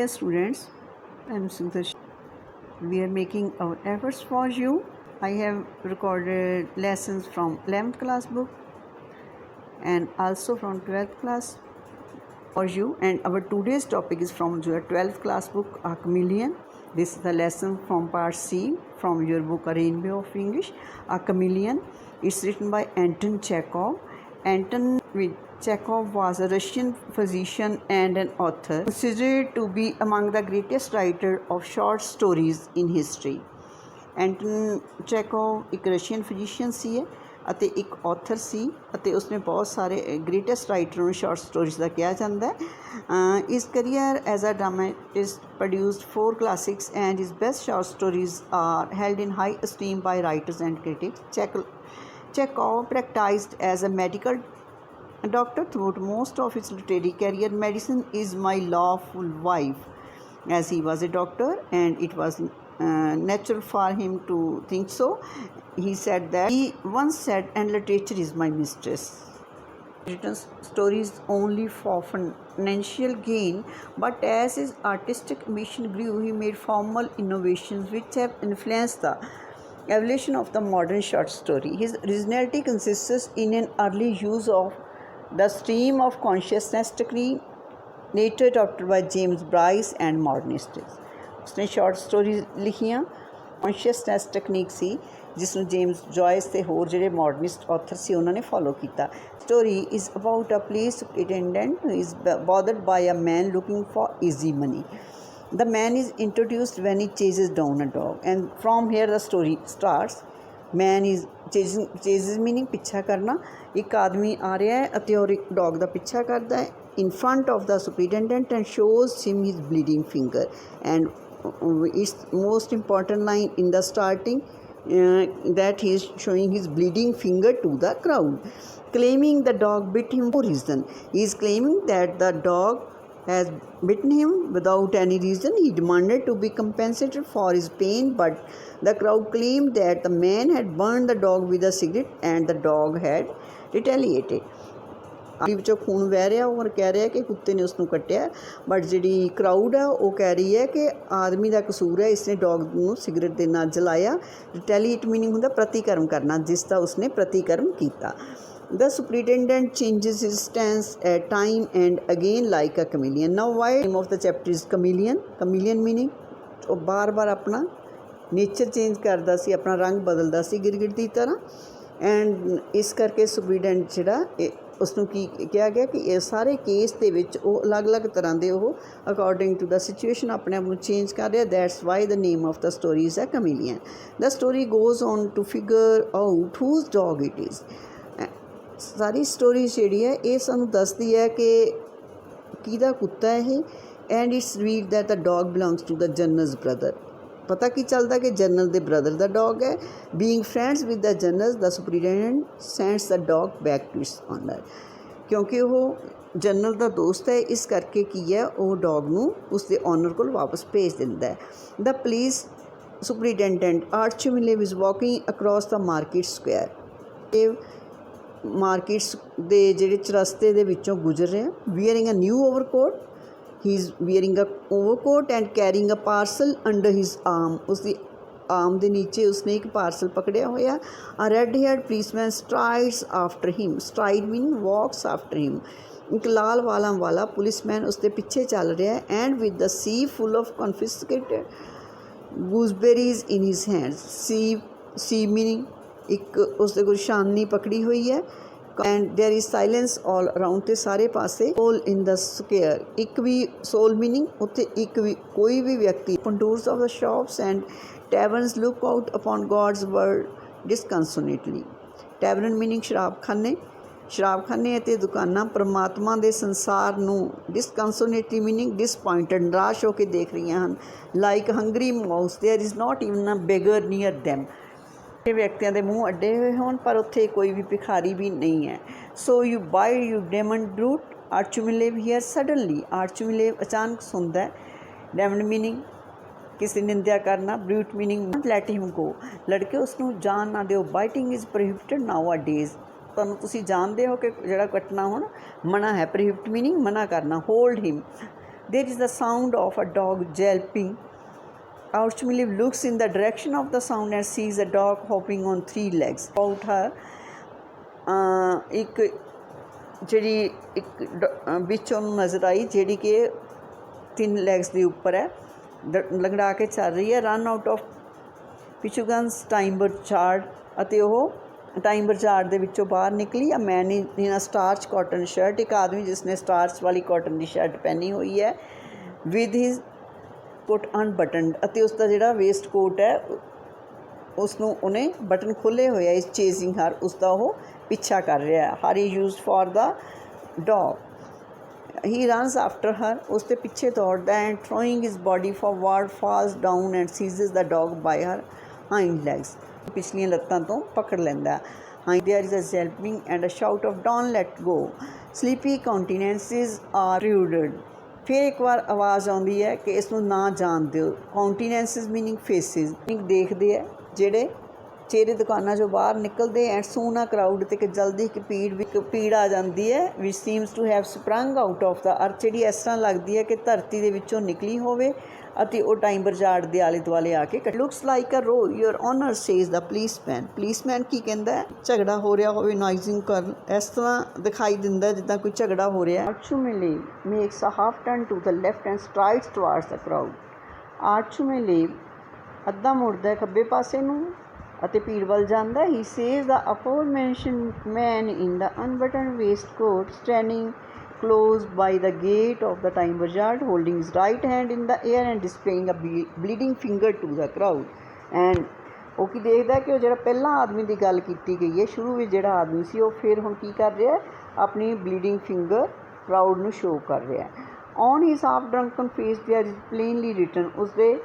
Dear students, I am Sudarsh. We are making our efforts for you. I have recorded lessons from 11th class book and also from 12th class for you. And our today's topic is from your 12th class book, A Chameleon. This is the lesson from part C from your book, A Rainbow of English, A Chameleon. It's written by Anton Chekhov. Anton Chekhov was a Russian physician and an author, considered to be among the greatest writers of short stories in history. ਐਂਟਨ ਚੈਕੋਵ ਇੱਕ Russian physician ਸੀ ਅਤੇ ਇੱਕ author ਸੀ ਅਤੇ ਉਸਨੇ ਬਹੁਤ ਸਾਰੇ greatest writer ਨੂੰ short stories ਦਾ ਕਿਹਾ ਜਾਂਦਾ ਹੈ। ਇਸ career as a dramatist produced 4 classics and his best short stories are held in high esteem by writers and critics. Chekhov practiced as a medical doctor throughout most of his literary career. Medicine is my lawful wife, as he was a doctor and it was natural for him to think so. He said that he once said, and literature is my mistress. Written stories only for financial gain, but as his artistic ambition grew, he made formal innovations which have influenced the evolution of the modern short story. His originality consists in an early use of the stream of consciousness technique, later adopted by James Bryce and modernists. ਉਸਨੇ short stories ਲਿਖੀਆਂ। Consciousness technique ਸੀ ਜਿਸ ਨੂੰ James ਜੋਇਸ ਅਤੇ ਹੋਰ ਜਿਹੜੇ ਮਾਡਰਨਿਸਟ author ਸੀ ਉਹਨਾਂ ਨੇ follow ਕੀਤਾ। Story is about a police superintendent who is bothered by a man looking for easy money. The man is introduced when he chases down a dog, and from here the story starts. Man is chases meaning ਪਿੱਛਾ ਕਰਨਾ। ਇੱਕ ਆਦਮੀ ਆ ਰਿਹਾ ਹੈ ਅਤੇ ਔਰ ਇੱਕ dog ਦਾ ਪਿੱਛਾ ਕਰਦਾ ਹੈ in front of the superintendent and shows him his bleeding finger. And it's most important line in the starting that he is showing his bleeding finger to the crowd, claiming the dog bit him for reason. He is claiming that the dog has bitten him without any reason. He demanded to be compensated for his pain, but the crowd claimed that the man had burned the dog with a cigarette and the dog had retaliated. ਵਿੱਚੋਂ ਖੂਨ ਵਹਿ ਰਿਹਾ ਔਰ ਕਹਿ ਰਿਹਾ ਕਿ ਕੁੱਤੇ ਨੇ ਉਸਨੂੰ ਕੱਟਿਆ, ਬਟ ਜਿਹੜੀ ਕਰਾਊਡ ਆ ਉਹ ਕਹਿ ਰਹੀ ਹੈ ਕਿ ਆਦਮੀ ਦਾ ਕਸੂਰ ਹੈ, ਇਸਨੇ ਡੌਗ ਨੂੰ ਸਿਗਰਟ ਦੇ ਨਾਲ ਜਲਾਇਆ। ਰਿਟੈਲੀਏਟ ਮੀਨਿੰਗ ਹੁੰਦਾ ਪ੍ਰਤੀਕਰਮ ਕਰਨਾ, ਜਿਸ ਦਾ ਉਸਨੇ ਪ੍ਰਤੀਕਰਮ ਕੀਤਾ। The superintendent changes his stance at time and again like a chameleon. Now why name of the chapter is chameleon? Chameleon meaning ਉਹ ਬਾਰ-ਬਾਰ ਆਪਣਾ ਨੇਚਰ ਚੇਂਜ ਕਰਦਾ ਸੀ, ਆਪਣਾ ਰੰਗ ਬਦਲਦਾ ਸੀ ਗਿਰਗਿਟ ਦੀ ਤਰ੍ਹਾਂ। ਐਂਡ ਇਸ ਕਰਕੇ ਸੁਪਰੀਡੈਂਟ ਜਿਹੜਾ ਉਸਨੂੰ ਕੀ ਕਿਹਾ ਗਿਆ ਕਿ ਇਹ ਸਾਰੇ ਕੇਸ ਦੇ ਵਿੱਚ ਉਹ ਅਲੱਗ-ਅਲੱਗ ਤਰ੍ਹਾਂ ਦੇ ਉਹ ਅਕੋਰਡਿੰਗ ਟੂ ਦਾ ਸਿਚੁਏਸ਼ਨ ਆਪਣੇ ਆਪ ਨੂੰ ਚੇਂਜ ਕਰ ਰਿਹਾ। That's why the name of the story is a chameleon. The story goes on to figure out whose dog it is. ਸਾਰੀ ਸਟੋਰੀ ਜਿਹੜੀ ਹੈ ਇਹ ਸਾਨੂੰ ਦੱਸਦੀ ਹੈ ਕਿ ਕਿਹਦਾ ਕੁੱਤਾ ਇਹ, and it's read that the dog belongs to the general's brother. ਪਤਾ ਕੀ ਚੱਲਦਾ ਕਿ ਜਨਰਲ ਦੇ ਬ੍ਰਦਰ ਦਾ ਡੌਗ ਹੈ। Being friends with the general the superintendent sends the dog back to its owner. ਕਿਉਂਕਿ ਉਹ ਜਨਰਲ ਦਾ ਦੋਸਤ ਹੈ, ਇਸ ਕਰਕੇ ਕੀ ਹੈ ਉਹ ਡੌਗ ਨੂੰ ਉਸਦੇ ਓਨਰ ਕੋਲ ਵਾਪਸ ਭੇਜ ਦਿੰਦਾ ਹੈ। The police superintendent Ochumelov is walking across the market square. ਇਹ ਮਾਰਕੀਟਸ ਦੇ ਜਿਹੜੇ ਚਰਸਤੇ ਦੇ ਵਿੱਚੋਂ ਗੁਜ਼ਰ ਰਿਹਾ। Wearing a new overcoat, he is wearing a overcoat and carrying a parcel under his arm. ਉਸਦੀ ਆਰਮ ਦੇ ਨੀਚੇ ਉਸਨੇ ਇੱਕ ਪਾਰਸਲ ਪਕੜਿਆ ਹੋਇਆ। a red haired policeman strides after him. stride meaning walks after him. ਇੱਕ ਲਾਲ ਵਾਲਾਂ ਵਾਲਾ ਪੁਲਿਸਮੈਨ ਉਸਦੇ ਪਿੱਛੇ ਚੱਲ ਰਿਹਾ ਹੈ। and with the sieve full of confiscated gooseberries in his hands. sieve meaning ਇੱਕ ਉਸਦੇ ਕੋਲ ਛਾਨਣੀ ਪਕੜੀ ਹੋਈ ਹੈ। And there is silence all around, ਅਤੇ ਸਾਰੇ ਪਾਸੇ ਸੋਲ ਇਨ ਦ ਸਕੁਅਰ। ਇੱਕ ਵੀ ਸੋਲ ਮੀਨਿੰਗ ਉੱਥੇ ਇੱਕ ਵੀ ਕੋਈ ਵੀ ਵਿਅਕਤੀ। Contours of the shops and taverns look out upon God's world disconsolately. Tavern meaning ਸ਼ਰਾਬਖਾਨੇ ਅਤੇ ਦੁਕਾਨਾਂ ਪਰਮਾਤਮਾ ਦੇ ਸੰਸਾਰ ਨੂੰ ਡਿਸਕਨਸੋਨੇਟਲੀ ਮੀਨਿੰਗ ਡਿਸਪੁਆਇੰਟਡ ਨਿਰਾਸ਼ ਹੋ ਕੇ ਦੇਖ ਰਹੀਆਂ ਹਨ। Like hungry mouths there is not even a beggar near them. ਇਹ ਵਿਅਕਤੀਆਂ ਦੇ ਮੂੰਹ ਅੱਡੇ ਹੋਏ ਹੋਣ ਪਰ ਉੱਥੇ ਕੋਈ ਵੀ ਭਿਖਾਰੀ ਵੀ ਨਹੀਂ ਹੈ। So you bite you damned brute Ochumelov hears suddenly. Ochumelov ਅਚਾਨਕ ਸੁਣਦਾ ਹੈ। ਡੈਮਨ ਮੀਨਿੰਗ ਕਿਸੇ ਨਿੰਦਿਆ ਕਰਨਾ। Brute meaning let him go, ਲੜਕੇ ਉਸਨੂੰ ਜਾਣ ਨਾ ਦਿਓ। Biting is prohibited nowadays. ਤੁਹਾਨੂੰ ਤੁਸੀਂ ਜਾਣਦੇ ਹੋ ਕਿ ਜਿਹੜਾ ਕੱਟਣਾ ਹੁਣ ਮਨਾ ਹੈ। ਪ੍ਰੋਹਿਬਿਟ ਮੀਨਿੰਗ ਮਨਾ ਕਰਨਾ। Hold him There is the sound of a dog yelping. Archmelive looks in the direction of the sound and sees a dog hopping on three legs. About her, एक ਜਿਹੜੀ ਇੱਕ ਵਿੱਚ ਉਹਨੂੰ ਨਜ਼ਰ ਆਈ ਜਿਹੜੀ ਕਿ 3 ਲੈਗਸ ਦੇ ਉੱਪਰ ਹੈ, ਲੰਗੜਾ ਕੇ ਚੱਲ ਰਹੀ ਹੈ। ਰਨ ਆਊਟ ਆਫ ਪਿਚੂਗਨਸ ਟਾਈਮ ਬਰਚਾਰਡ, ਅਤੇ ਉਹ ਟਾਈਮ ਬਰਚਾਰਡ ਦੇ ਵਿੱਚੋਂ ਬਾਹਰ ਨਿਕਲੀ। ਅ ਮੈਨ ਇਨ ਅ ਸਟਾਰਚ ਕਾਟਨ ਸ਼ਰਟ, ਇੱਕ ਆਦਮੀ ਜਿਸਨੇ ਸਟਾਰਚ ਵਾਲੀ ਕਾਟਨ ਦੀ ਸ਼ਰਟ ਪਹਿਨੀ ਹੋਈ ਹੈ। ਵਿਦ ਹਿਜ਼ ਕੋਟ ਅਨਬਟਨਡ, ਅਤੇ ਉਸ ਦਾ ਜਿਹੜਾ ਵੇਸਟ ਕੋਟ ਹੈ ਉਸ ਨੂੰ ਉਹਨੇ ਬਟਨ ਖੋਲ੍ਹੇ ਹੋਏ ਆ। ਇਸ ਚੇਜ਼ਿੰਗ ਹਰ, ਉਸ ਦਾ ਉਹ ਪਿੱਛਾ ਕਰ ਰਿਹਾ। Her is used for the dog, he runs after her, ਉਸ ਦੇ ਪਿੱਛੇ ਦੌੜਦਾ। And throwing his body forward falls down and seizes the dog by her hind legs, ਪਿਛਲੀਆਂ ਲੱਤਾਂ ਤੋਂ ਪਕੜ ਲੈਂਦਾ। There is a yelping and a shout of don't let go, sleepy countenances are prudent। ਫਿਰ ਇੱਕ ਵਾਰ ਆਵਾਜ਼ ਆਉਂਦੀ ਹੈ ਕਿ ਇਸ ਨੂੰ ਨਾ ਜਾਣ ਦਿਓ। ਕਾਉਂਟੀਨੈਂਸਿਸ ਮੀਨਿੰਗ ਫੇਸਿਸ, ਦੇਖਦੇ ਹੈ ਜਿਹੜੇ ਚਿਹਰੇ ਦੁਕਾਨਾਂ 'ਚੋਂ ਬਾਹਰ ਨਿਕਲਦੇ। ਐਂਡ ਸੂਨ ਆ ਕਰਾਊਡ, ਅਤੇ ਕਿ ਜਲਦੀ ਇੱਕ ਭੀੜ ਆ ਜਾਂਦੀ ਹੈ। Which seems to have sprung out of the earth, ਜਿਹੜੀ ਇਸ ਤਰ੍ਹਾਂ ਲੱਗਦੀ ਹੈ ਕਿ ਧਰਤੀ ਦੇ ਵਿੱਚੋਂ ਨਿਕਲੀ ਹੋਵੇ, ਅਤੇ ਉਹ ਟਾਈਮ ਬਰਚਾਰਡ ਦੇ ਆਲੇ ਦੁਆਲੇ ਆ ਕੇ looks like a row your honour says the policeman. Policeman ਕੀ ਕਹਿੰਦਾ ਹੈ? ਝਗੜਾ ਹੋ ਰਿਹਾ ਹੋਵੇ, ਨਾਈਜ਼ਿੰਗ ਕਰਨ, ਇਸ ਤਰ੍ਹਾਂ ਦਿਖਾਈ ਦਿੰਦਾ ਜਿੱਦਾਂ ਕੋਈ ਝਗੜਾ ਹੋ ਰਿਹਾ। Ochumelov makes a half turn to the left and strides towards the crowd. Ochumelov ਅੱਧਾ ਮੁੜਦਾ ਖੱਬੇ ਪਾਸੇ ਨੂੰ ਅਤੇ ਭੀੜ ਵੱਲ ਜਾਂਦਾ। He says the aforementioned man in the unbuttoned waistcoat standing close by the gate of the time bazaar, holding his right hand in the air and displaying a bleeding finger to the crowd। and ਉਹ ਕੀ ਦੇਖਦਾ ਕਿ ਉਹ ਜਿਹੜਾ ਪਹਿਲਾਂ ਆਦਮੀ ਦੀ ਗੱਲ ਕੀਤੀ ਗਈ ਹੈ, ਸ਼ੁਰੂ ਵਿੱਚ ਜਿਹੜਾ ਆਦਮੀ ਸੀ, ਉਹ ਫਿਰ ਹੁਣ ਕੀ ਕਰ ਰਿਹਾ? ਆਪਣੀ ਬਲੀਡਿੰਗ ਫਿੰਗਰ ਕਰਾਊਡ ਨੂੰ ਸ਼ੋਅ ਕਰ ਰਿਹਾ। On his half drunken face there is plainly written, ਉਸਦੇ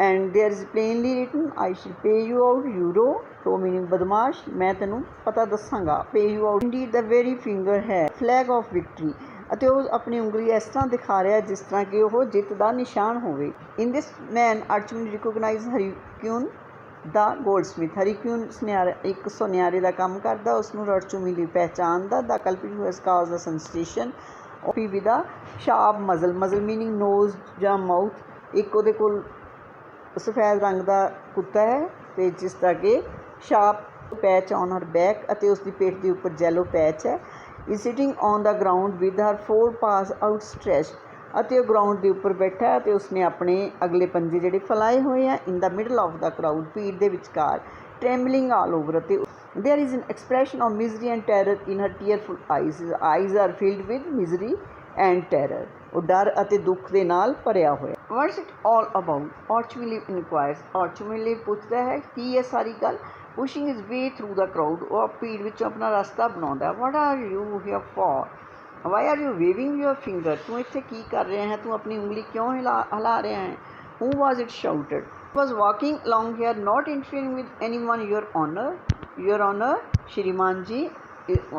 and there is plainly written I shall pay you out euro, so meaning ਬਦਮਾਸ਼, ਮੈਂ ਤੈਨੂੰ ਪਤਾ ਦੱਸਾਂਗਾ। pay you out, indeed the very finger ਹੈ flag of victory, ਅਤੇ ਉਹ ਆਪਣੀ ਉਂਗਲੀ ਇਸ ਤਰ੍ਹਾਂ ਦਿਖਾ ਰਿਹਾ ਜਿਸ ਤਰ੍ਹਾਂ ਕਿ ਉਹ ਜਿੱਤ ਦਾ ਨਿਸ਼ਾਨ ਹੋਵੇ। in this man Archimede recognized ਹਰੀਕਿਊਨ ਦਾ ਗੋਲਡਸਮਿਥ। ਹਰੀਕਿਊਨ ਇੱਕ ਸੁਨਿਆਰੇ ਦਾ ਕੰਮ ਕਰਦਾ, ਉਸਨੂੰ ਆਰਚੀਮੇਲੇ ਪਹਿਚਾਣਦਾ। The culprit who has caused the sensation with a sharp muzzle meaning nose ਜਾਂ ਮਾਊਥ। ਇੱਕ ਉਹਦੇ ਕੋਲ ਸਫੈਦ ਰੰਗ ਦਾ ਕੁੱਤਾ ਹੈ, ਅਤੇ ਜਿਸ ਦਾ ਕਿ sharp patch on her back, ਅਤੇ ਉਸ ਦੀ ਪੇਟ ਦੇ ਉੱਪਰ ਜੈਲੋ ਪੈਚ ਹੈ। Is sitting on the ground with her 4 paws outstretched, ਅਤੇ ਉਹ ਗਰਾਊਂਡ ਦੇ ਉੱਪਰ ਬੈਠਾ ਅਤੇ ਉਸਨੇ ਆਪਣੇ ਅਗਲੇ ਪੰਜੇ ਜਿਹੜੇ ਫੈਲਾਏ ਹੋਏ ਆ। In the middle of the crowd, ਭੀੜ ਦੇ ਵਿਚਕਾਰ। ਟ੍ਰੈਂਬਲਿੰਗ ਆਲ ਓਵਰ, ਅਤੇ there is an expression of misery and terror in her tearful eyes are filled with misery and terror, ਉਹ ਡਰ ਅਤੇ ਦੁੱਖ ਦੇ ਨਾਲ ਭਰਿਆ ਹੋਇਆ। What's it all about? Ochumelov inquires, Ochumelov ਪੁੱਛਦਾ ਹੈ ਕੀ ਹੈ ਸਾਰੀ ਗੱਲ। Pushing his way through the crowd, ਉਹ ਭੀੜ ਵਿੱਚੋਂ ਆਪਣਾ ਰਸਤਾ ਬਣਾਉਂਦਾ। What are you here for? Why are you waving your finger? ਤੂੰ ਇੱਥੇ ਕੀ ਕਰ ਰਿਹਾ ਹੈ? ਤੂੰ ਆਪਣੀ ਉਂਗਲੀ ਕਿਉਂ ਹਿਲਾ ਰਿਹਾ ਹੈ? Who was it shouted? Was walking along here not interfering with any one, your honour. Your honour, ਸ਼੍ਰੀਮਾਨ ਜੀ,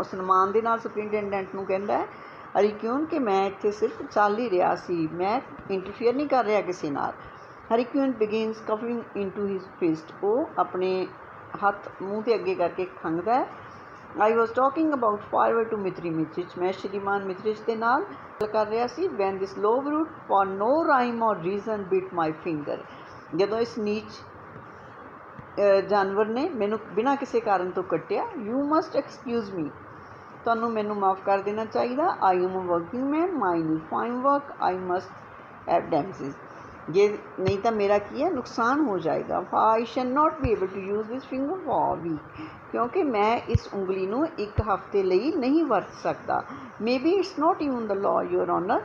ਸਨਮਾਨ ਦੇ ਨਾਲ ਸੁਪਰਿੰਟੈਂਡੈਂਟ ਨੂੰ ਕਹਿੰਦਾ ਹੈ ਹਰੀਕਿਊਨ ਕਿ ਮੈਂ ਇੱਥੇ ਸਿਰਫ ਚੱਲ ਹੀ ਰਿਹਾ ਸੀ, ਮੈਂ ਇੰਟਰਫੀਅਰ ਨਹੀਂ ਕਰ ਰਿਹਾ ਕਿਸੇ ਨਾਲ। Khryukin begins coughing into his fist, ਉਹ ਆਪਣੇ ਹੱਥ ਮੂੰਹ ਦੇ ਅੱਗੇ ਕਰਕੇ ਖੰਘਦਾ ਹੈ। I was talking about firewood to Mitry Mitrich, ਮੈਂ ਸ਼੍ਰੀਮਾਨ ਮਿਤਰਿਚ ਦੇ ਨਾਲ ਗੱਲ ਕਰ ਰਿਹਾ ਸੀ। When this low brute for no rhyme or reason bit my finger, ਜਦੋਂ ਇਸ ਨੀਚ ਜਾਨਵਰ ਨੇ ਮੈਨੂੰ ਬਿਨਾਂ ਕਿਸੇ ਕਾਰਨ ਤੋਂ ਕੱਟਿਆ। ਯੂ ਮਸਟ ਐਕਸਕਿਊਜ਼ ਮੀ, ਤੁਹਾਨੂੰ ਮੈਨੂੰ ਮਾफ़ ਕਰ ਦੇਣਾ ਚਾਹੀਦਾ। I am a working man, my knee fine work, I must have damages, ਜੇ ਨਹੀਂ ਤਾਂ ਮੇਰਾ ਕੀ ਹੈ, ਨੁਕਸਾਨ ਹੋ ਜਾਏਗਾ। I shall not be able to use this finger for week, ਕਿਉਂਕਿ ਮੈਂ ਇਸ ਉਂਗਲੀ ਨੂੰ ਇੱਕ ਹਫ਼ਤੇ ਲਈ ਨਹੀਂ ਵਰਤ ਸਕਦਾ। Maybe it's not even the law your honour,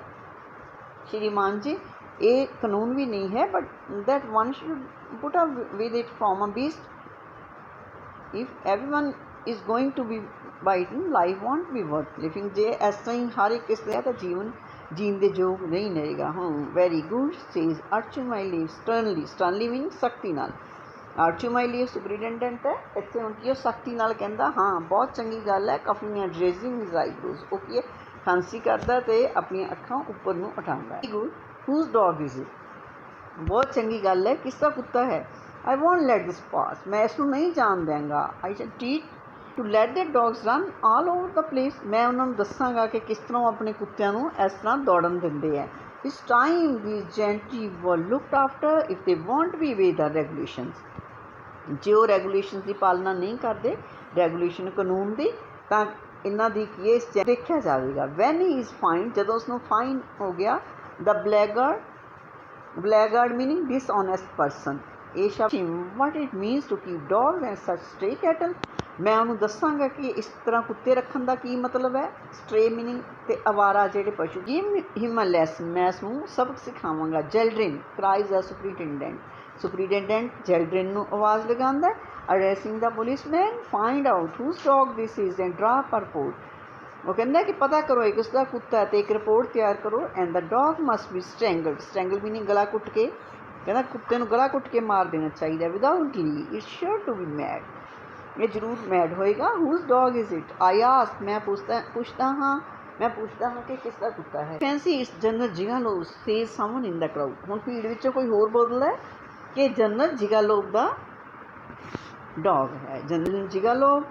ਸ਼੍ਰੀਮਾਨ ਜੀ, ਇਹ ਕਾਨੂੰਨ ਵੀ ਨਹੀਂ ਹੈ, but that one should put up with it from a beast. If everyone is going to be bitten, life won't be worth living, ਜੇ ਇਸ ਤਰ੍ਹਾਂ ਹੀ ਹਰ ਇੱਕ ਇਸ ਦਾ ਤਾਂ ਜੀਵਨ ਜੀਣ ਦੇ ਯੋਗ ਨਹੀਂ ਰਹੇਗਾ। ਵੈਰੀ ਗੁੱਡ ਸੇਜ਼ ਆਰਚੀਮੇਲੇ ਸਟਰਨਲੀ, ਸਟਰਨਲੀ ਮੀਨਿੰਗ ਸਖਤੀ ਨਾਲ। ਆਰਚੀਮੇਲੇ ਸੁਪਰਿੰਟੈਂਡੈਂਟ ਹੈ, ਇੱਥੇ ਹੁਣ ਕੀ ਉਹ ਸਖਤੀ ਨਾਲ ਕਹਿੰਦਾ ਹਾਂ ਬਹੁਤ ਚੰਗੀ ਗੱਲ ਹੈ। Cuffing and raising his eyebrows, ਉਹ ਕੀ ਹੈ, ਖਾਂਸੀ ਕਰਦਾ ਅਤੇ ਆਪਣੀਆਂ ਅੱਖਾਂ ਉੱਪਰ ਨੂੰ ਉਠਾਉਂਦਾ। Very good, whose dog is it? ਬਹੁਤ ਚੰਗੀ ਗੱਲ ਹੈ, ਕਿਸ ਦਾ ਕੁੱਤਾ ਹੈ? ਆਈ ਵੋਂਟ ਲੈਟ ਦਿਸ ਪਾਸ, ਮੈਂ ਇਸ ਨੂੰ ਨਹੀਂ ਜਾਣ ਦਿਆਂਗਾ। ਆਈ ਸ਼ੈਲ ਟੀਚ ਟੂ ਲੈਟ ਦੇ ਡੌਗਸ ਰਨ ਆਲ ਓਵਰ ਦਾ ਪਲੇਸ, ਮੈਂ ਉਹਨਾਂ ਨੂੰ ਦੱਸਾਂਗਾ ਕਿ ਕਿਸ ਤਰ੍ਹਾਂ ਉਹ ਆਪਣੇ ਕੁੱਤਿਆਂ ਨੂੰ ਇਸ ਤਰ੍ਹਾਂ ਦੌੜਨ ਦਿੰਦੇ ਹੈ। This time these gentry were looked after if they won't be obey the regulations. ਜੇ ਉਹ ਰੈਗੂਲੇਸ਼ਨਸ ਦੀ ਪਾਲਣਾ ਨਹੀਂ ਕਰਦੇ, ਰੈਗੂਲੇਸ਼ਨ ਕਾਨੂੰਨ ਦੀ, ਤਾਂ ਇਹਨਾਂ ਦੀ ਕੇਸ ਦੇਖਿਆ ਜਾਵੇਗਾ। ਵੈਨ ਹੀ ਇਜ਼ ਫਾਈਨ, ਜਦੋਂ ਉਸਨੂੰ ਫਾਈਨ ਹੋ ਗਿਆ, ਦ ਬਲੈਗਾਰਡ ਮੀਨਿੰਗ ਡਿਸऑनेस्ट ਪਰਸਨ। ਇਹ ਸ਼ਬਦ what it means to keep dogs and such stray cattle. ਮੈਂ ਉਹਨੂੰ ਦੱਸਾਂਗਾ ਕਿ ਇਸ ਤਰ੍ਹਾਂ ਕੁੱਤੇ ਰੱਖਣ ਦਾ ਕੀ ਮਤਲਬ ਹੈ, ਸਟ੍ਰੇ ਮੀਨਿੰਗ ਤੇ ਅਵਾਰਾ ਜਿਹੜੇ ਪਸ਼ੂ। ਗਿਵ ਹਿਮ ਅ ਲੈਸਨ, ਮੈਂ ਉਸਨੂੰ ਸਬਕ ਸਿਖਾਵਾਂਗਾ। ਜੈਲਡਰਿਨ ਕ੍ਰਾਈਜ਼ ਅ ਸੁਪਰੀਟੈਂਡੈਂਟ ਜੈਲਡਰਿਨ ਨੂੰ ਆਵਾਜ਼ ਲਗਾਉਂਦਾ। Addressing the policeman, find out whose dog this is and draw a report. ਉਹ ਕਹਿੰਦਾ ਕਿ ਪਤਾ ਕਰੋ ਇਹ ਕਿਸ ਦਾ ਕੁੱਤਾ ਹੈ ਤੇ ਇੱਕ ਰਿਪੋਰਟ ਤਿਆਰ ਕਰੋ। And the dog must be strangle meaning ਗਲਾ ਕੁੱਟ ਕੇ, ਕਹਿੰਦਾ ਕੁੱਤੇ ਨੂੰ ਗਲਾ ਕੁੱਟ ਕੇ ਮਾਰ ਦੇਣਾ ਚਾਹੀਦਾ। Without lee it's sure to be mad, ਇਹ ਜ਼ਰੂਰ ਮੈਡ ਹੋਏਗਾ। Whose dog is it, I ask, ਮੈਂ ਪੁੱਛਦਾ ਹਾਂ ਕਿ ਕਿਸ ਦਾ ਕੁੱਤਾ ਹੈ। Fancy it's General Zhigalov says someone in the crowd. ਹੁਣ ਭੀੜ ਵਿੱਚੋਂ ਕੋਈ ਹੋਰ ਬੋਲਦਾ ਹੈ ਕਿ ਜਨਰਲ ਜਿਗਾਲੋਵ ਦਾ ਡੌਗ ਹੈ। General Zhigalov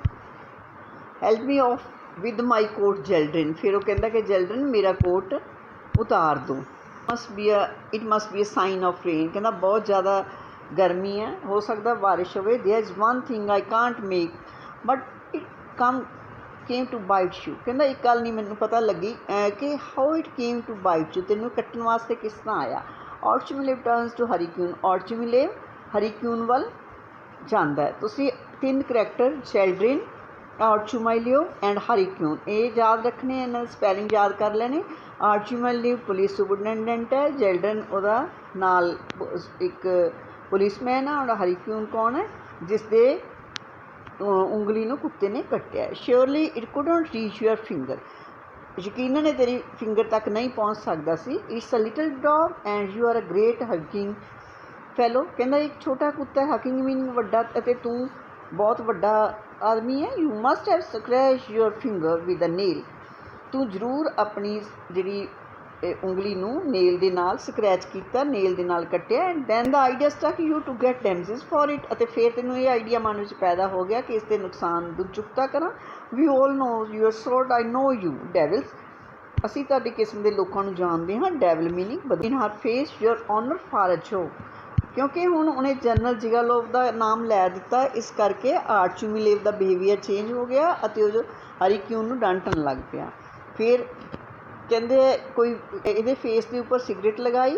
help me off with my coat Yeldyrin. ਫਿਰ ਉਹ ਕਹਿੰਦਾ ਕਿ ਜੈਲਡਰਿਨ ਮੇਰਾ ਕੋਟ ਉਤਾਰ ਦਿਓ। It must be a sign of rain, ਕਹਿੰਦਾ ਬਹੁਤ ਜ਼ਿਆਦਾ ਗਰਮੀ ਹੈ, ਹੋ ਸਕਦਾ ਬਾਰਿਸ਼ ਹੋਵੇ। There is one thing I can't make but it came to bite you, ਕਹਿੰਦਾ ਇੱਕ ਗੱਲ ਨਹੀਂ ਮੈਨੂੰ ਪਤਾ ਲੱਗੀ ਕਿ how it came to bite you, ਤੈਨੂੰ ਕੱਟਣ ਵਾਸਤੇ ਕਿਸ ਤਰ੍ਹਾਂ ਆਇਆ। ਔਰਚੁਮਿਲੇਵ ਟਰਨਸ ਟੂ ਹਰੀਕਿਊਨ, ਔਰਚੁਮਿਲੇਵ ਹਰੀਕਿਊਨ ਵੱਲ ਜਾਂਦਾ ਹੈ। ਤੁਸੀਂ ਤਿੰਨ ਕਰੈਕਟਰ ਜੈਲਡਰਿਨ, ਔਰਚੁਮਾਈਲਿਓ ਐਂਡ ਹਰੀਕਿਊਨ, ਇਹ ਯਾਦ ਰੱਖਣੇ, ਇਹਨਾਂ ਦੇ ਸਪੈਲਿੰਗ ਯਾਦ ਕਰ ਲੈਣੇ। ਔਰਚੁਮਾਈਲਿਓ ਪੁਲਿਸ ਸੁਪਰਡੈਂਡੈਂਟ ਹੈ, ਜੈਲਡਰਨ ਉਹਦਾ ਨਾਲ ਇੱਕ ਪੁਲਿਸਮੈਨ ਆ, ਔਰ ਹਰੀਕਿਊਨ ਕੌਣ ਹੈ, ਜਿਸ ਦੇ ਉਂਗਲੀ ਨੂੰ ਕੁੱਤੇ ਨੇ ਕੱਟਿਆ। Surely it couldn't reach your finger, ਯਕੀਨਨ ਇਹ ਤੇਰੀ ਫਿੰਗਰ ਤੱਕ ਨਹੀਂ ਪਹੁੰਚ ਸਕਦਾ ਸੀ। It's a little dog and you are a great hulking fellow, ਕਹਿੰਦਾ ਇੱਕ ਛੋਟਾ ਕੁੱਤਾ, ਹਕਿੰਗ ਮੀਨਿੰਗ ਵੱਡਾ, ਅਤੇ ਤੂੰ ਬਹੁਤ ਵੱਡਾ ਆਦਮੀ ਹੈ। You must have scratch your finger with a nail, ਤੂੰ ਜ਼ਰੂਰ ਆਪਣੀ ਜਿਹੜੀ ਉਂਗਲੀ ਨੂੰ ਨੇਲ ਦੇ ਨਾਲ ਸਕ੍ਰੈਚ ਕੀਤਾ, ਨੇਲ ਦੇ ਨਾਲ ਕੱਟਿਆ। And then the idea stuck you to get damages for it, ਅਤੇ ਫਿਰ ਤੈਨੂੰ ਇਹ ਆਈਡੀਆ ਮਨ ਵਿੱਚ ਪੈਦਾ ਹੋ ਗਿਆ ਕਿ ਇਸ ਦੇ ਨੁਕਸਾਨ ਦੀ ਚੁਕਤਾ ਕਰਾਂ। We all know your sort, I know you devils, ਅਸੀਂ ਤੁਹਾਡੀ ਕਿਸਮ ਦੇ ਲੋਕਾਂ ਨੂੰ ਜਾਣਦੇ ਹਾਂ। Devil meaning in her face your honour for a joke, ਕਿਉਂਕਿ ਹੁਣ ਉਹਨੇ ਜਨਰਲ ਜਿਗਾਲੋਵ ਦਾ ਨਾਮ ਲੈ ਦਿੱਤਾ, ਇਸ ਕਰਕੇ ਆਰਚੁਮਿਲੇਵ ਦਾ ਬਿਹੇਵੀਅਰ ਚੇਂਜ ਹੋ ਗਿਆ ਅਤੇ ਉਹ ਜੋ ਹਰੀਕਿਊਨ ਨੂੰ ਡਾਂਟਣ ਲੱਗ ਪਿਆ। ਫਿਰ ਕਹਿੰਦੇ ਕੋਈ ਇਹਦੇ ਫੇਸ ਦੇ ਉੱਪਰ ਸਿਗਰਟ ਲਗਾਈ,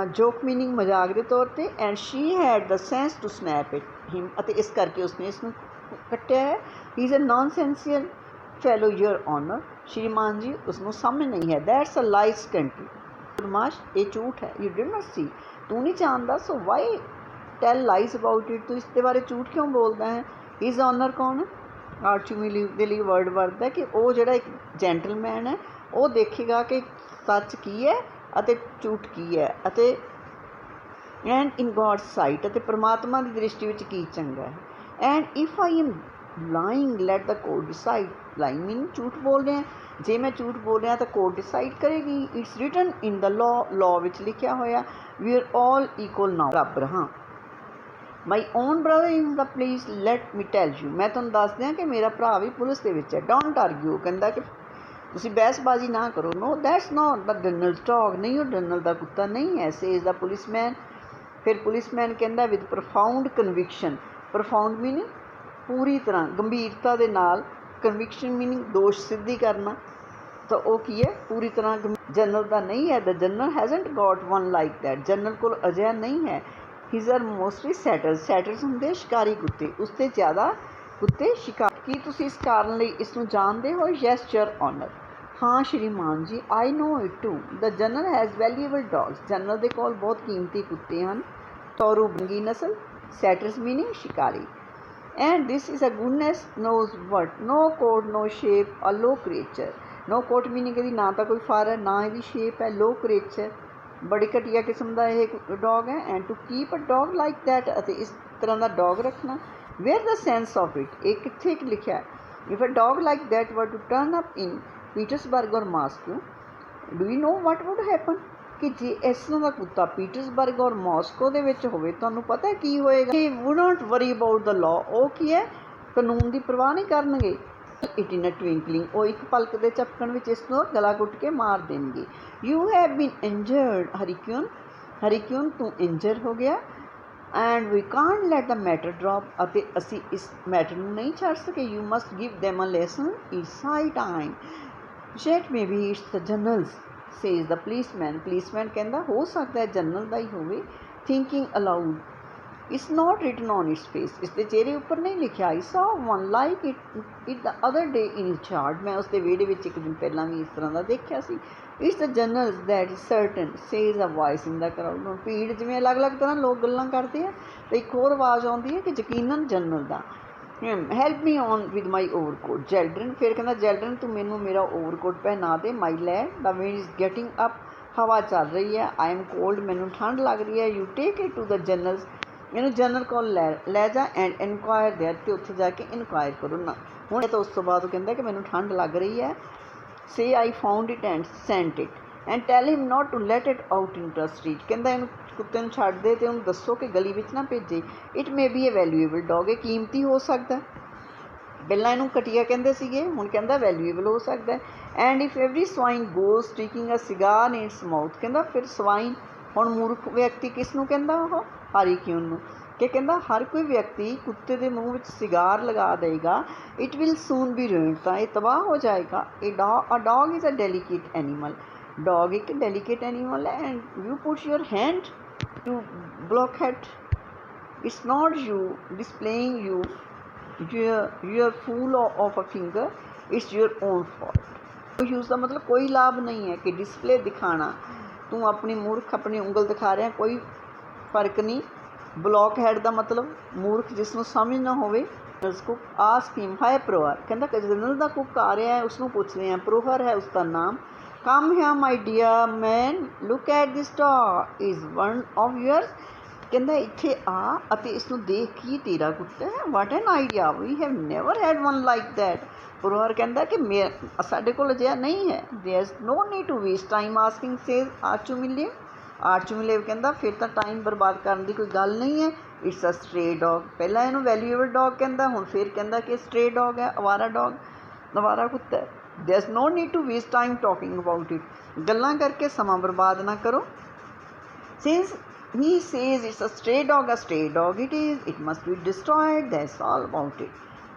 ਜੋਕ ਮੀਨਿੰਗ ਮਜ਼ਾਕ ਦੇ ਤੌਰ 'ਤੇ। And she had the sense to snap it him, ਅਤੇ ਇਸ ਕਰਕੇ ਉਸਨੇ ਇਸ ਨੂੰ ਕੱਟਿਆ ਹੈ। He is a nonsensical fellow your honour, ਸ਼੍ਰੀਮਾਨ ਜੀ ਉਸਨੂੰ ਸਮਝ ਨਹੀਂ ਹੈ। ਦੈਟਸ ਅ ਲਾਈਸ ਕੰਟਰੀ, ਬਦਮਾਸ਼ ਇਹ ਝੂਠ ਹੈ। ਯੂ ਡਿਡ ਨਾਟ ਸੀ, ਤੂੰ ਨਹੀਂ ਜਾਣਦਾ, so why tell lies about it, ਤੂੰ ਇਸ ਦੇ ਬਾਰੇ ਝੂਠ ਕਿਉਂ ਬੋਲਦਾ ਹੈ। ਹਿਜ਼ ਆਨਰ ਕੌਣ ਹੈ, ਆਰਚੁਮਿਲੇਵ ਦੇ ਲਈ ਵਰਡ ਵਰਤਦਾ ਕਿ ਉਹ ਜਿਹੜਾ ਇੱਕ ਜੈਂਟਲਮੈਨ ਹੈ ਉਹ ਦੇਖੇਗਾ ਕਿ ਸੱਚ ਕੀ ਹੈ ਅਤੇ ਝੂਠ ਕੀ ਹੈ, ਅਤੇ ਐਂਡ ਇਨ ਗॉड्स ਸਾਈਟ, ਅਤੇ ਪਰਮਾਤਮਾ ਦੀ ਦ੍ਰਿਸ਼ਟੀ ਵਿੱਚ ਕੀ ਚੰਗਾ ਹੈ। And if I am lying light the court decide, lying meaning ਝੂਠ ਬੋਲ ਰਿਹਾ, ਜੇ ਮੈਂ ਝੂਠ ਬੋਲ ਰਿਹਾ ਤਾਂ ਕੋਰਟ ਡਿਸਾਈਡ ਕਰੇਗੀ। It's written in the law ਵਿੱਚ ਲਿਖਿਆ ਹੋਇਆ, ਵੀ ਆਰ ਆਲ ਇਕੁਅਲ ਨਾਓ, ਬਰਾਬਰ ਹਾਂ। My own brother in the police, let me tell you, ਮੈਂ ਤੁਹਾਨੂੰ ਦੱਸ ਦਿਆਂ ਕਿ ਮੇਰਾ ਭਰਾ ਵੀ ਪੁਲਿਸ ਦੇ ਵਿੱਚ ਹੈ। ਡੋਂਟ ਆਰਗਿਊ, ਕਹਿੰਦਾ ਕਿ ਤੁਸੀਂ ਬਹਿਸਬਾਜ਼ੀ ਨਾ ਕਰੋ। ਨੋ ਦੈਟਸ ਨੋਟ ਦ ਡਨਰਲ ਡੌਗ, ਨਹੀਂ ਉਹ ਡਨਰਲ ਦਾ ਕੁੱਤਾ ਨਹੀਂ ਹੈ। ਸੇਜ਼ ਦਾ ਪੁਲਿਸਮੈਨ, ਫਿਰ ਪੁਲਿਸਮੈਨ ਕਹਿੰਦਾ ਵਿਦ ਪ੍ਰੋਫਾਊਂਡ ਕਨਵਿਕਸ਼ਨ, ਪ੍ਰੋਫਾਊਂਡ ਮੀਨਿੰਗ ਪੂਰੀ ਤਰ੍ਹਾਂ ਗੰਭੀਰਤਾ ਦੇ ਨਾਲ, ਕਨਵਿਕਸ਼ਨ ਮੀਨਿੰਗ ਦੋਸ਼ ਸਿੱਧੀ ਕਰਨਾ, ਤਾਂ ਉਹ ਕੀ ਹੈ ਪੂਰੀ ਤਰ੍ਹਾਂ। ਜਨਰਲ ਦਾ ਨਹੀਂ ਹੈ, the general hasn't got one like that, general ਕੋਲ ਅਜਿਹਾ ਨਹੀਂ ਹੈ। His are mostly setters, setters ਹੁੰਦੇ ਸ਼ਿਕਾਰੀ ਕੁੱਤੇ, ਉਸ ਤੋਂ ਜ਼ਿਆਦਾ ਕੁੱਤੇ ਸ਼ਿਕਾਰ। ਕੀ ਤੁਸੀਂ ਇਸ ਕਾਰਨ ਲਈ ਇਸ ਨੂੰ ਜਾਣਦੇ ਹੋ। ਯੈਸ ਯੂਅਰ ਆਨਰ, ਹਾਂ ਸ਼੍ਰੀਮਾਨ ਜੀ, I know it to. The general has valuable dogs, general ਦੇ ਕੋਲ ਬਹੁਤ ਕੀਮਤੀ ਕੁੱਤੇ ਹਨ। ਟੋਰੂ ਬੰਗੀ ਨਸਲ, ਸੈਟਰਸ ਮੀਨਿੰਗ ਸ਼ਿਕਾਰੀ। And this is a goodness knows what, no coat no shape, a low creature. No coat meaning ਇਹਦੀ ਨਾ ਤਾਂ ਕੋਈ ਫਰ ਹੈ ਨਾ ਇਹਦੀ ਸ਼ੇਪ ਹੈ, ਲੋ ਕ੍ਰੀਏਚਰ ਬੜੀ ਘਟੀਆ ਕਿਸਮ ਦਾ ਇਹ ਡੌਗ ਹੈ। And to keep a dog like that, ਅਤੇ ਇਸ ਤਰ੍ਹਾਂ ਦਾ ਡੌਗ ਰੱਖਣਾ। Where the sense of it, ਇਹ ਕਿੱਥੇ ਲਿਖਿਆ। If a dog like that were to turn up in Petersburg or Moscow, do you know what would happen, ਕਿ ਜੇ ਇਸ ਤਰ੍ਹਾਂ ਦਾ ਕੁੱਤਾ ਪੀਟਰਸਬਰਗ ਔਰ ਮਾਸਕੋ ਦੇ ਵਿੱਚ ਹੋਵੇ, ਤੁਹਾਨੂੰ ਪਤਾ ਕੀ ਹੋਏਗਾ। He would not worry about the law, ਉਹ ਕੀ ਹੈ ਕਾਨੂੰਨ ਦੀ ਪਰਵਾਹ ਨਹੀਂ ਕਰਨਗੇ। ਇਟ ਇਨ ਅ ਟਵਿੰਕਲਿੰਗ, ਉਹ ਇੱਕ ਪਲਕ ਦੇ ਝਪਕਣ ਵਿੱਚ ਇਸ ਨੂੰ ਗਲਾ ਘੁੱਟ ਕੇ ਮਾਰ ਦੇਣਗੇ। You have been injured Khryukin, Khryukin ਤੂੰ ਇੰਜਰ ਹੋ ਗਿਆ। And we can't let the matter drop, ਅਤੇ ਅਸੀਂ ਇਸ ਮੈਟਰ ਨੂੰ ਨਹੀਂ ਛੱਡ ਸਕੇ। You must give them a lesson, it's high time. Yet maybe it's the general's says the policeman, policeman ਕਹਿੰਦਾ ਹੋ ਸਕਦਾ ਹੈ ਜਨਰਲ ਦਾ ਹੀ ਹੋਵੇ। Thinking aloud, it's not written on its face, ਇਸ ਦੇ ਚਿਹਰੇ ਉੱਪਰ ਨਹੀਂ ਲਿਖਿਆ। ਆਈ ਸੌ one like it the other day in his chart, ਮੈਂ ਉਸ ਦੇ ਵਿਹੜੇ ਵਿੱਚ ਇੱਕ ਦਿਨ ਪਹਿਲਾਂ ਵੀ ਇਸ ਤਰ੍ਹਾਂ ਦਾ ਦੇਖਿਆ ਸੀ। It's the general's that is certain says a voice in the crowd. ਹੁਣ ਭੀੜ ਜਿਵੇਂ ਅਲੱਗ-ਅਲੱਗ ਤਰ੍ਹਾਂ ਲੋਕ ਗੱਲਾਂ ਕਰਦੇ ਆ ਅਤੇ ਇੱਕ ਹੋਰ ਆਵਾਜ਼ ਆਉਂਦੀ ਹੈ ਕਿ ਯਕੀਨਨ ਜਨਰਲ ਦਾ। Help me on with my overcoat Yeldyrin, ਫਿਰ ਕਹਿੰਦਾ ਜੈਲਡਰਨ ਤੂੰ ਮੈਨੂੰ ਮੇਰਾ ਓਵਰਕੋਟ ਪਹਿਨਾ ਦੇ। My lad the wind is getting up, ਹਵਾ ਚੱਲ ਰਹੀ ਹੈ। ਆਈ ਐਮ ਕੋਲਡ, ਮੈਨੂੰ ਠੰਡ ਲੱਗ ਰਹੀ ਹੈ। You take it to the general's, ਇਹਨੂੰ ਜਨਰਲ ਕੋਲ ਲੈ ਜਾ। ਐਂਡ ਇਨਕੁਆਇਰ ਦੇਅਰ, ਅਤੇ ਉੱਥੇ ਜਾ ਕੇ ਇਨਕੁਆਇਰ ਕਰੋ ਨਾ। ਹੁਣ ਤਾਂ ਉਸ ਤੋਂ ਬਾਅਦ ਉਹ ਕਹਿੰਦਾ ਕਿ ਮੈਨੂੰ ਠੰਡ ਲੱਗ ਰਹੀ ਹੈ। Say I found it and sent it and tell him not to let it out in the street, ਕਹਿੰਦਾ ਇਹਨੂੰ ਕੁੱਤੇ ਨੂੰ ਛੱਡ ਦੇ ਅਤੇ ਉਹਨੂੰ ਦੱਸੋ ਕਿ ਗਲੀ ਵਿੱਚ ਨਾ ਭੇਜੇ। It may be a valuable dog, ਇਹ ਕੀਮਤੀ ਹੋ ਸਕਦਾ। ਪਹਿਲਾਂ ਇਹਨੂੰ ਘਟੀਆ ਕਹਿੰਦੇ ਸੀਗੇ, ਹੁਣ ਕਹਿੰਦਾ ਵੈਲਿਊਏਬਲ ਹੋ ਸਕਦਾ। And if every swine goes sticking a cigar in its mouth, ਕਹਿੰਦਾ ਫਿਰ ਸਵਾਈਨ, ਹੁਣ ਮੂਰਖ ਵਿਅਕਤੀ ਕਿਸ ਨੂੰ ਕਹਿੰਦਾ ਉਹ ਹਰੀਕਿਊਨ ਨੂੰ, ਕਿ ਕਹਿੰਦਾ ਹਰ ਕੋਈ ਵਿਅਕਤੀ ਕੁੱਤੇ ਦੇ ਮੂੰਹ ਵਿੱਚ ਸਿਗਾਰ ਲਗਾ ਦੇਗਾ। It will soon be ruined, ਤਾਂ ਇਹ ਤਬਾਹ ਹੋ ਜਾਏਗਾ। A dog is a delicate animal, dog ਇੱਕ ਡੈਲੀਕੇਟ ਐਨੀਮਲ ਹੈ। And you put your hand to blockhead, it's not you displaying you are fool of a finger, it's your own fault. Use ਦਾ ਮਤਲਬ ਕੋਈ ਲਾਭ ਨਹੀਂ ਹੈ ਕਿ display ਦਿਖਾਣਾ, ਤੂੰ ਆਪਣੀ ਮੂਰਖ ਆਪਣੀ ਉਂਗਲ ਦਿਖਾ ਰਿਹਾ, ਕੋਈ ਫਰਕ ਨਹੀਂ। ਬਲੌਕ ਹੈਡ ਦਾ ਮਤਲਬ ਮੂਰਖ ਜਿਸ ਨੂੰ ਸਮਝ ਨਾ ਹੋਵੇ। ਕੁੱਕ ਆਸਕ ਹਿਮ, ਹਾਏ ਪ੍ਰੋਹਰ, ਕਹਿੰਦਾ ਕਿ ਜਨਰਲ ਦਾ ਕੁੱਕ ਆ ਰਿਹਾ ਹੈ, ਉਸਨੂੰ ਪੁੱਛਦੇ ਹਾਂ, ਪ੍ਰੋਹਰ ਹੈ ਉਸਦਾ ਨਾਮ। Come here my dear man, look at this dog, is one of yours, ਕਹਿੰਦਾ ਇੱਥੇ ਆ ਅਤੇ ਇਸ ਨੂੰ ਦੇਖ ਕੀ ਤੇਰਾ ਕੁੱਤਾ ਹੈ। What an idea, we have never had one like that. Prokhor ਕਹਿੰਦਾ ਕਿ ਸਾਡੇ ਕੋਲ ਅਜਿਹਾ ਨਹੀਂ ਹੈ। There is no need to waste time asking says Ochumelov, Ochumelov ਕਹਿੰਦਾ ਫਿਰ ਤਾਂ ਟਾਈਮ ਬਰਬਾਦ ਕਰਨ ਦੀ ਕੋਈ ਗੱਲ ਨਹੀਂ ਹੈ। ਇਟਸ ਅ ਸਟ੍ਰੇ ਡੌਗ, ਪਹਿਲਾਂ ਇਹਨੂੰ ਵੈਲਿਊਏਬਲ ਡੌਗ ਕਹਿੰਦਾ, ਹੁਣ ਫਿਰ ਕਹਿੰਦਾ ਕਿ ਸਟ੍ਰੇ ਡੌਗ ਹੈ, ਅਵਾਰਾ ਡੌਗ, ਅਵਾਰਾ ਕੁੱਤਾ ਹੈ। There is no need to waste time talking about it, ਗੱਲਾਂ ਕਰਕੇ ਸਮਾਂ ਬਰਬਾਦ ਨਾ ਕਰੋ। Since he says it's a stray dog it is, it must be destroyed, that's all about it।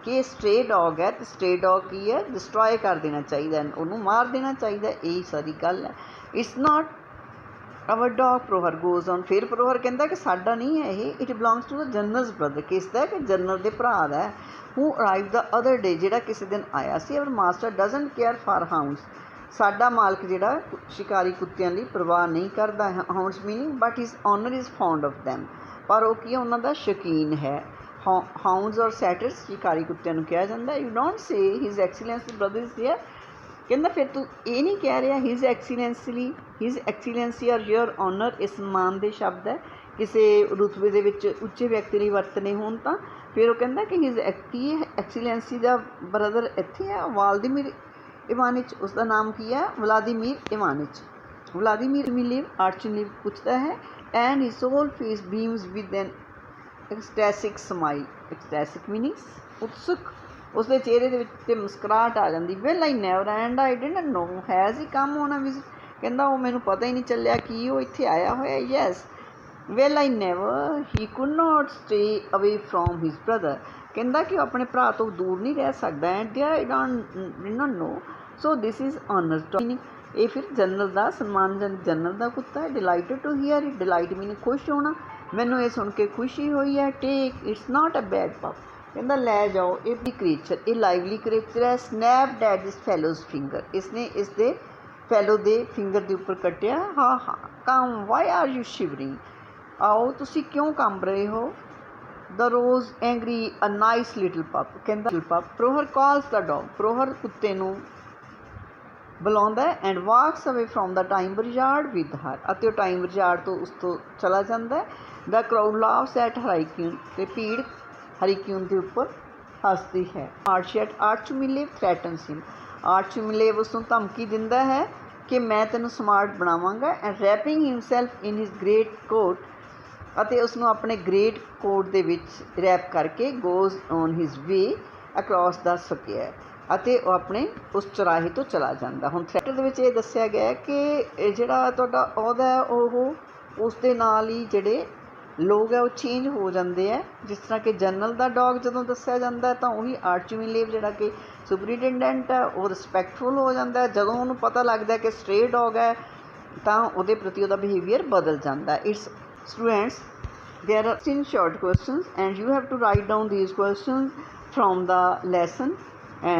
ਕਿ ਸਟ੍ਰੇ ਡੌਗ ਹੈ ਅਤੇ ਸਟ੍ਰੇ ਡੌਗ ਕੀ ਹੈ, ਡਿਸਟਰੋਏ ਕਰ ਦੇਣਾ ਚਾਹੀਦਾ, ਉਹਨੂੰ ਮਾਰ ਦੇਣਾ ਚਾਹੀਦਾ, ਇਹੀ ਸਾਰੀ ਗੱਲ ਹੈ। It's not our dog, Prokhor goes on, ਫਿਰ ਪ੍ਰੋਹਰ ਕਹਿੰਦਾ ਕਿ ਸਾਡਾ ਨਹੀਂ ਹੈ ਇਹ। It belongs to the general's brother, ਕਿਸ ਦਾ, ਕਿ ਜਨਰਲ ਦੇ ਭਰਾ ਦਾ ਹੈ। ਹੂ ਅਰਾਈਵ ਦ ਅਦਰ ਡੇ, ਜਿਹੜਾ ਕਿਸੇ ਦਿਨ ਆਇਆ ਸੀ। Our master doesn't care for hounds, ਸਾਡਾ ਮਾਲਕ ਜਿਹੜਾ ਸ਼ਿਕਾਰੀ ਕੁੱਤਿਆਂ ਲਈ ਪਰਵਾਹ ਨਹੀਂ ਕਰਦਾ। Hounds meaning but his honour is fond of them, ਪਰ ਉਹ ਕੀ ਉਹਨਾਂ ਦਾ ਸ਼ੌਕੀਨ ਹੈ। ਹਾਊਂਡਸ ਔਰ ਸੈਟਰਸ ਸ਼ਿਕਾਰੀ ਕੁੱਤਿਆਂ ਨੂੰ ਕਿਹਾ ਜਾਂਦਾ। You don't say his excellency brother is here, ਕਹਿੰਦਾ ਫਿਰ ਤੂੰ ਇਹ ਨਹੀਂ ਕਹਿ ਰਿਹਾ ਹਿਜ਼ ਐਕਸੀਲੈਂਸੀ ਔਰ ਯੂਅਰ ਓਨਰ, ਇਹ ਸਨਮਾਨ ਦੇ ਸ਼ਬਦ ਹੈ, ਕਿਸੇ ਰੁਤਬੇ ਦੇ ਵਿੱਚ ਉੱਚੇ ਵਿਅਕਤੀ ਲਈ ਵਰਤਨੇ ਹੋਣ ਤਾਂ। ਫਿਰ ਉਹ ਕਹਿੰਦਾ ਕਿ ਹਿਜ਼ ਐਕਸੀਲੈਂਸੀ ਦਾ ਬ੍ਰਦਰ ਇੱਥੇ ਹੈ, ਵਾਲਦੀਮੀਰ ਇਵਾਨਿਚ, ਉਸਦਾ ਨਾਮ ਕੀ ਹੈ, ਵਲਾਦੀਮੀਰ ਇਵਾਨਿਚ। ਵਲਾਦੀਮੀਰ ਮਿਲਿਵ, ਆਰਚੂਮਿਲੇਵ ਪੁੱਛਦਾ ਹੈ। And his whole face beams with an ecstatic smile, ecstatic meaning ਉਤਸੁਕ, ਉਸਦੇ ਚਿਹਰੇ ਦੇ ਵਿੱਚ ਤੇ ਮੁਸਕਰਾਹਟ ਆ ਜਾਂਦੀ। Well I never and I didn't know has he come on a visit, ਕਹਿੰਦਾ ਉਹ ਮੈਨੂੰ ਪਤਾ ਹੀ ਨਹੀਂ ਚੱਲਿਆ ਕਿ ਉਹ ਇੱਥੇ ਆਇਆ ਹੋਇਆ। Yes well I never, he could not stay ਅਵੇ ਫਰੋਮ ਹਿਜ਼ ਬ੍ਰਦਰ, ਕਹਿੰਦਾ ਕਿ ਉਹ ਆਪਣੇ ਭਰਾ ਤੋਂ ਦੂਰ ਨਹੀਂ ਰਹਿ ਸਕਦਾ। And they I didn't know, so this is honour's dog, ਇਹ ਫਿਰ ਜਨਰਲ ਦਾ ਸਨਮਾਨ, ਜਨਰਲ ਦਾ ਕੁੱਤਾ ਹੈ। Delighted to hear it, delight meaning ਖੁਸ਼ ਹੋਣਾ, ਮੈਨੂੰ ਇਹ ਸੁਣ ਕੇ ਖੁਸ਼ੀ ਹੋਈ ਹੈ। ਟੇਕ ਇਟਸ ਨਾਟ ਅ ਬੈਡ ਪਪ, ਕਹਿੰਦਾ ਲੈ ਜਾਓ ਇਹ ਵੀ ਕ੍ਰੀਚਰ, ਇਹ ਲਾਈਵਲੀ ਕ੍ਰੀਚਰ ਹੈ। ਸਨੈਪਡ ਐਟ ਦਿਸ ਫੈਲੋਜ਼ ਫਿੰਗਰ, ਇਸਨੇ ਇਸ ਦੇ ਫੈਲੋ ਦੇ ਫਿੰਗਰ ਦੇ ਉੱਪਰ ਕੱਟਿਆ। ਹਾਂ ਹਾਂ, ਕਮ ਵਾਈ ਆਰ ਯੂ ਸ਼ਿਵਰਿੰਗ, ਆਓ ਤੁਸੀਂ ਕਿਉਂ ਕੰਬ ਰਹੇ ਹੋ। ਦ ਰੋਜ਼ ਐਂਗਰੀ ਅ ਨਾਈਸ ਲਿਟਲ ਪਪ, ਕਹਿੰਦਾ ਪਪ। ਪ੍ਰੋਹਰ ਕਾਲਸ ਦ ਡੌਗ, ਪ੍ਰੋਹਰ ਕੁੱਤੇ ਨੂੰ ਬੁਲਾਉਂਦਾ। And walks away from the timber yard with her, ਅਤੇ ਉਹ ਟਾਈਮਬਰ ਯਾਰਡ ਤੋਂ ਉਸ ਤੋਂ ਚਲਾ ਜਾਂਦਾ। ਦ ਕਰਾਊਡ ਲਾਵਸ ਐਟ ਹਰੀਕਿਊਨ, ਅਤੇ ਭੀੜ ਹਰੀਕਿਊਨ ਦੇ ਉੱਪਰ ਹੱਸਦੀ ਹੈ। ਆਰਚੂਮਿਲੇਵ ਥ੍ਰੈਟਨਸ ਹਿਮ, ਆਰਚੂਮਿਲੇਵ ਉਸ ਨੂੰ ਧਮਕੀ ਦਿੰਦਾ ਹੈ ਕਿ ਮੈਂ ਤੈਨੂੰ ਸਮਾਰਟ ਬਣਾਵਾਂਗਾ। And wrapping himself in his great coat, ਅਤੇ ਉਸ ਨੂੰ ਆਪਣੇ ਗ੍ਰੇਟ ਕੋਟ ਦੇ ਵਿੱਚ ਰੈਪ ਕਰਕੇ goes on his way across the square, ਅਤੇ ਉਹ ਆਪਣੇ ਉਸ ਚੁਰਾਹੇ ਤੋਂ ਚਲਾ ਜਾਂਦਾ। ਹੁਣ ਥਰੈਟਰ ਦੇ ਵਿੱਚ ਇਹ ਦੱਸਿਆ ਗਿਆ ਕਿ ਇਹ ਜਿਹੜਾ ਤੁਹਾਡਾ ਅਹੁਦਾ ਹੈ ਉਹ ਉਸ ਦੇ ਨਾਲ ਹੀ ਜਿਹੜੇ ਲੋਕ ਹੈ ਉਹ ਚੇਂਜ ਹੋ ਜਾਂਦੇ ਹੈ। ਜਿਸ ਤਰ੍ਹਾਂ ਕਿ ਜਨਰਲ ਦਾ ਡੋਗ ਜਦੋਂ ਦੱਸਿਆ ਜਾਂਦਾ ਤਾਂ ਉਹੀ ਆਰਚੀਵਿਲੇਵ ਜਿਹੜਾ ਕਿ ਸੁਪਰੀਟੈਂਡੈਂਟ ਹੈ ਉਹ ਰਿਸਪੈਕਟਫੁਲ ਹੋ ਜਾਂਦਾ। ਜਦੋਂ ਉਹਨੂੰ ਪਤਾ ਲੱਗਦਾ ਕਿ ਸਟ੍ਰੇ ਡੋਗ ਹੈ ਤਾਂ ਉਹਦੇ ਪ੍ਰਤੀ ਉਹਦਾ ਬਿਹੇਵੀਅਰ ਬਦਲ ਜਾਂਦਾ। It's students, there are 16 short questions and you have to write down these questions from the lesson and